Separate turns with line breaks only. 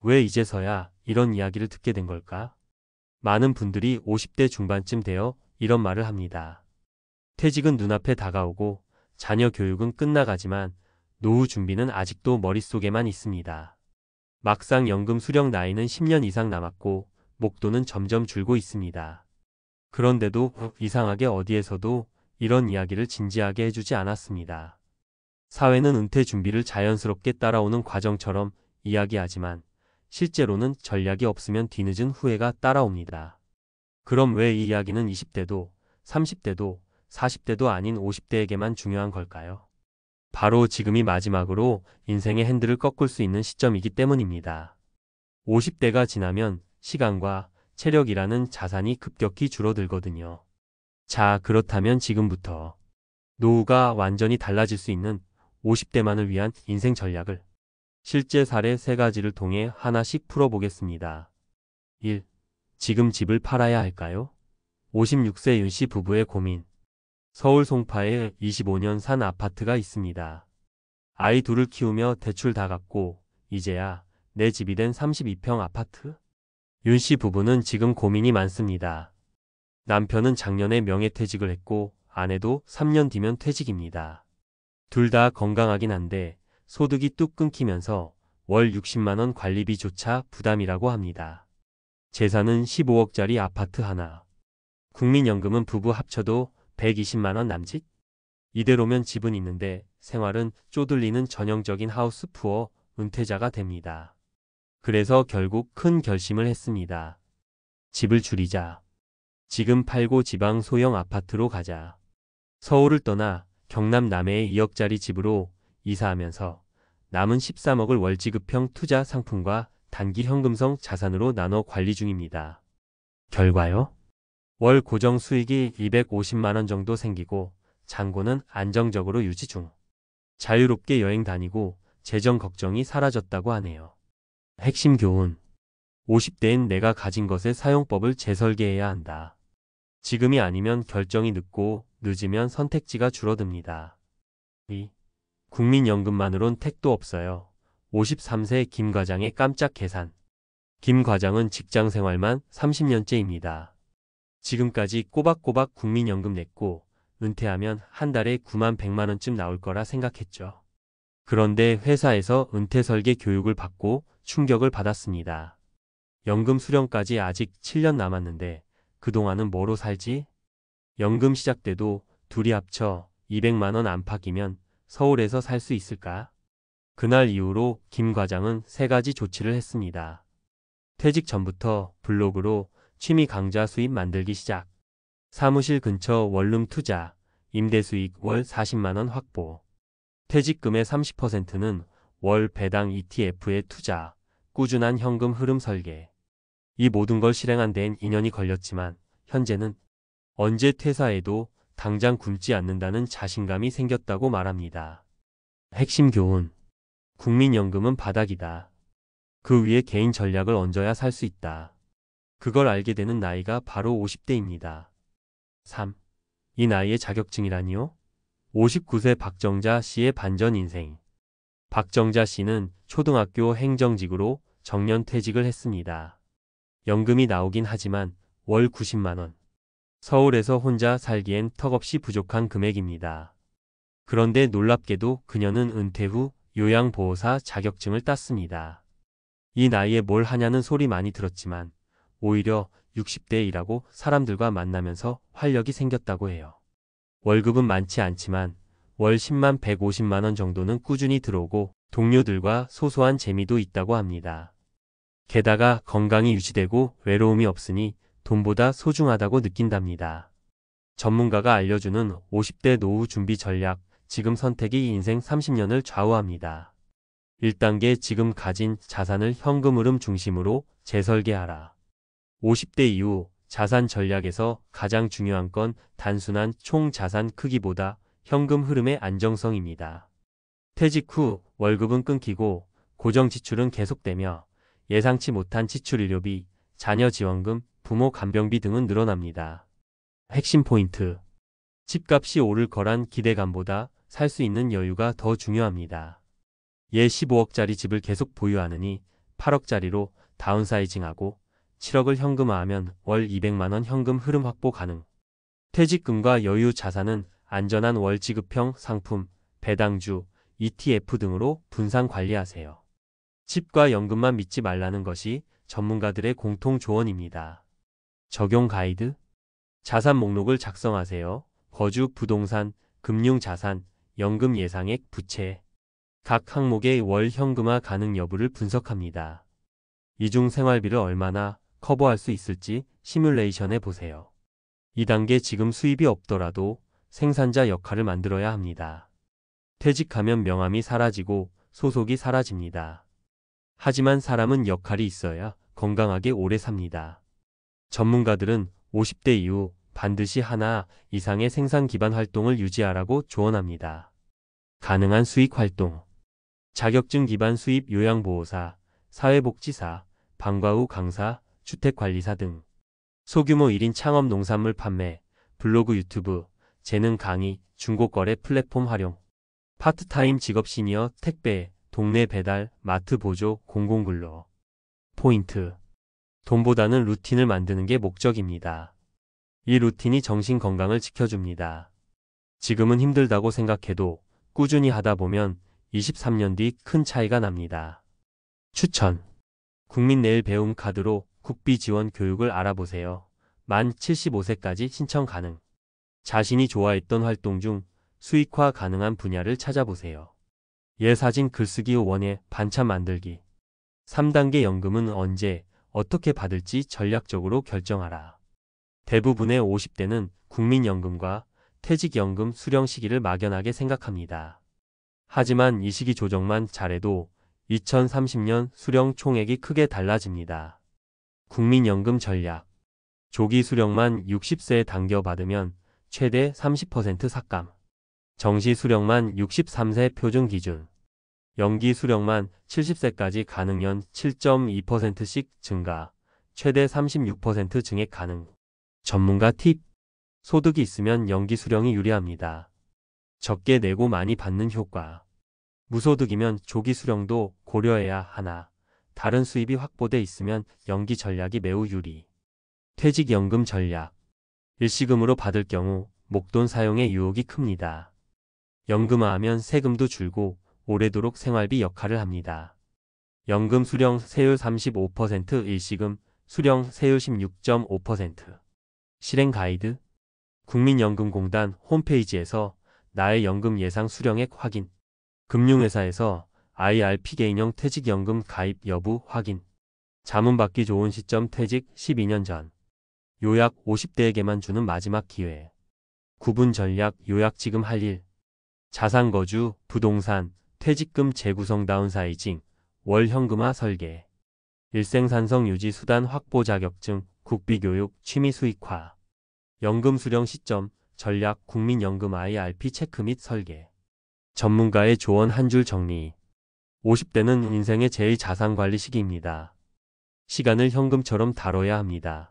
왜 이제서야 이런 이야기를 듣게 된 걸까? 많은 분들이 50대 중반쯤 되어 이런 말을 합니다. 퇴직은 눈앞에 다가오고 자녀 교육은 끝나가지만 노후 준비는 아직도 머릿속에만 있습니다. 막상 연금 수령 나이는 10년 이상 남았고 목돈은 점점 줄고 있습니다. 그런데도 이상하게 어디에서도 이런 이야기를 진지하게 해주지 않았습니다. 사회는 은퇴 준비를 자연스럽게 따라오는 과정처럼 이야기하지만 실제로는 전략이 없으면 뒤늦은 후회가 따라옵니다. 그럼 왜 이 이야기는 20대도, 30대도, 40대도 아닌 50대에게만 중요한 걸까요? 바로 지금이 마지막으로 인생의 핸들을 꺾을 수 있는 시점이기 때문입니다. 50대가 지나면 시간과 체력이라는 자산이 급격히 줄어들거든요. 자, 그렇다면 지금부터 노후가 완전히 달라질 수 있는 50대만을 위한 인생 전략을 실제 사례 3가지를 통해 하나씩 풀어보겠습니다. 1. 지금 집을 팔아야 할까요? 56세 윤씨 부부의 고민. 서울 송파에 25년 산 아파트가 있습니다. 아이 둘을 키우며 대출 다 갚고 이제야 내 집이 된 32평 아파트? 윤씨 부부는 지금 고민이 많습니다. 남편은 작년에 명예퇴직을 했고 아내도 3년 뒤면 퇴직입니다. 둘 다 건강하긴 한데 소득이 뚝 끊기면서 월 60만 원 관리비조차 부담이라고 합니다. 재산은 15억짜리 아파트 하나. 국민연금은 부부 합쳐도 120만 원 남짓? 이대로면 집은 있는데 생활은 쪼들리는 전형적인 하우스 푸어 은퇴자가 됩니다. 그래서 결국 큰 결심을 했습니다. 집을 줄이자. 지금 팔고 지방 소형 아파트로 가자. 서울을 떠나 경남 남해의 2억짜리 집으로 이사하면서 남은 13억을 월지급형 투자 상품과 단기 현금성 자산으로 나눠 관리 중입니다. 결과요? 월 고정 수익이 250만 원 정도 생기고 잔고는 안정적으로 유지 중. 자유롭게 여행 다니고 재정 걱정이 사라졌다고 하네요. 핵심 교훈. 50대엔 내가 가진 것의 사용법을 재설계해야 한다. 지금이 아니면 결정이 늦고 늦으면 선택지가 줄어듭니다. 2. 국민연금만으론 택도 없어요. 53세 김 과장의 깜짝 계산. 김 과장은 직장 생활만 30년째입니다. 지금까지 꼬박꼬박 국민연금 냈고 은퇴하면 한 달에 9만 100만 원쯤 나올 거라 생각했죠. 그런데 회사에서 은퇴 설계 교육을 받고 충격을 받았습니다. 연금 수령까지 아직 7년 남았는데 그동안은 뭐로 살지? 연금 시작 때도 둘이 합쳐 200만 원 안팎이면 서울에서 살 수 있을까? 그날 이후로 김 과장은 3가지 조치를 했습니다. 퇴직 전부터 블로그로 취미 강좌 수입 만들기 시작. 사무실 근처 원룸 투자, 임대 수익 월 40만 원 확보. 퇴직금의 30%는 월 배당 ETF에 투자, 꾸준한 현금 흐름 설계. 이 모든 걸 실행한 데엔 2년이 걸렸지만 현재는 언제 퇴사해도 당장 굶지 않는다는 자신감이 생겼다고 말합니다. 핵심 교훈. 국민연금은 바닥이다. 그 위에 개인 전략을 얹어야 살 수 있다. 그걸 알게 되는 나이가 바로 50대입니다. 3. 이 나이의 자격증이라니요? 59세 박정자 씨의 반전 인생. 박정자 씨는 초등학교 행정직으로 정년 퇴직을 했습니다. 연금이 나오긴 하지만 월 90만 원. 서울에서 혼자 살기엔 턱없이 부족한 금액입니다. 그런데 놀랍게도 그녀는 은퇴 후 요양보호사 자격증을 땄습니다. 이 나이에 뭘 하냐는 소리 많이 들었지만 오히려 60대에 일하고 사람들과 만나면서 활력이 생겼다고 해요. 월급은 많지 않지만 월 10만 150만 원 정도는 꾸준히 들어오고 동료들과 소소한 재미도 있다고 합니다. 게다가 건강이 유지되고 외로움이 없으니 돈보다 소중하다고 느낀답니다. 전문가가 알려주는 50대 노후 준비 전략, 지금 선택이 인생 30년을 좌우합니다. 1단계 지금 가진 자산을 현금 흐름 중심으로 재설계하라. 50대 이후 자산 전략에서 가장 중요한 건 단순한 총 자산 크기보다 현금 흐름의 안정성입니다. 퇴직 후 월급은 끊기고 고정 지출은 계속되며 예상치 못한 지출의료비, 자녀 지원금, 부모 간병비 등은 늘어납니다. 핵심 포인트. 집값이 오를 거란 기대감보다 살 수 있는 여유가 더 중요합니다. 15억짜리 집을 계속 보유하느니 8억짜리로 다운사이징하고 7억을 현금화하면 월 200만 원 현금 흐름 확보 가능. 퇴직금과 여유 자산은 안전한 월 지급형 상품, 배당주, ETF 등으로 분산 관리하세요. 칩과 연금만 믿지 말라는 것이 전문가들의 공통 조언입니다. 적용 가이드. 자산 목록을 작성하세요. 거주, 부동산, 금융자산, 연금 예상액, 부채. 각 항목의 월 현금화 가능 여부를 분석합니다. 이중 생활비를 얼마나 커버할 수 있을지 시뮬레이션해 보세요. 2단계 지금 수입이 없더라도 생산자 역할을 만들어야 합니다. 퇴직하면 명함이 사라지고 소속이 사라집니다. 하지만 사람은 역할이 있어야 건강하게 오래 삽니다. 전문가들은 50대 이후 반드시 하나 이상의 생산 기반 활동을 유지하라고 조언합니다. 가능한 수익 활동. 자격증 기반 수입 요양보호사, 사회복지사, 방과 후 강사, 주택관리사 등. 소규모 1인 창업 농산물 판매, 블로그 유튜브, 재능 강의, 중고거래 플랫폼 활용. 파트타임 직업 시니어, 택배, 동네 배달, 마트 보조, 공공근로. 포인트. 돈보다는 루틴을 만드는 게 목적입니다. 이 루틴이 정신 건강을 지켜줍니다. 지금은 힘들다고 생각해도 꾸준히 하다 보면 23년 뒤 큰 차이가 납니다. 추천. 국민내일 배움 카드로 국비 지원 교육을 알아보세요. 만 75세까지 신청 가능. 자신이 좋아했던 활동 중 수익화 가능한 분야를 찾아보세요. 예사진 글쓰기 5원에 반찬 만들기. 3단계 연금은 언제, 어떻게 받을지 전략적으로 결정하라. 대부분의 50대는 국민연금과 퇴직연금 수령 시기를 막연하게 생각합니다. 하지만 이 시기 조정만 잘해도 2030년 수령 총액이 크게 달라집니다. 국민연금 전략. 조기 수령만 60세에 당겨받으면 최대 30% 삭감. 정시 수령만 63세 표준 기준. 연기 수령만 70세까지 가능연 7.2%씩 증가, 최대 36% 증액 가능. 전문가 팁. 소득이 있으면 연기 수령이 유리합니다. 적게 내고 많이 받는 효과. 무소득이면 조기 수령도 고려해야 하나, 다른 수입이 확보돼 있으면 연기 전략이 매우 유리. 퇴직연금 전략. 일시금으로 받을 경우 목돈 사용의 유혹이 큽니다. 연금화하면 세금도 줄고 오래도록 생활비 역할을 합니다. 연금 수령 세율 35%, 일시금 수령 세율 16.5%. 실행 가이드. 국민연금공단 홈페이지에서 나의 연금 예상 수령액 확인. 금융회사에서 IRP 개인형 퇴직연금 가입 여부 확인. 자문 받기 좋은 시점 퇴직 12년 전. 요약 50대에게만 주는 마지막 기회. 구분 전략 요약 지금 할 일. 자산거주, 부동산, 퇴직금 재구성 다운사이징, 월 현금화 설계. 일생산성 유지 수단 확보 자격증, 국비교육, 취미 수익화. 연금 수령 시점, 전략, 국민연금 IRP 체크 및 설계. 전문가의 조언 한 줄 정리. 50대는 인생의 제일 자산관리 시기입니다. 시간을 현금처럼 다뤄야 합니다.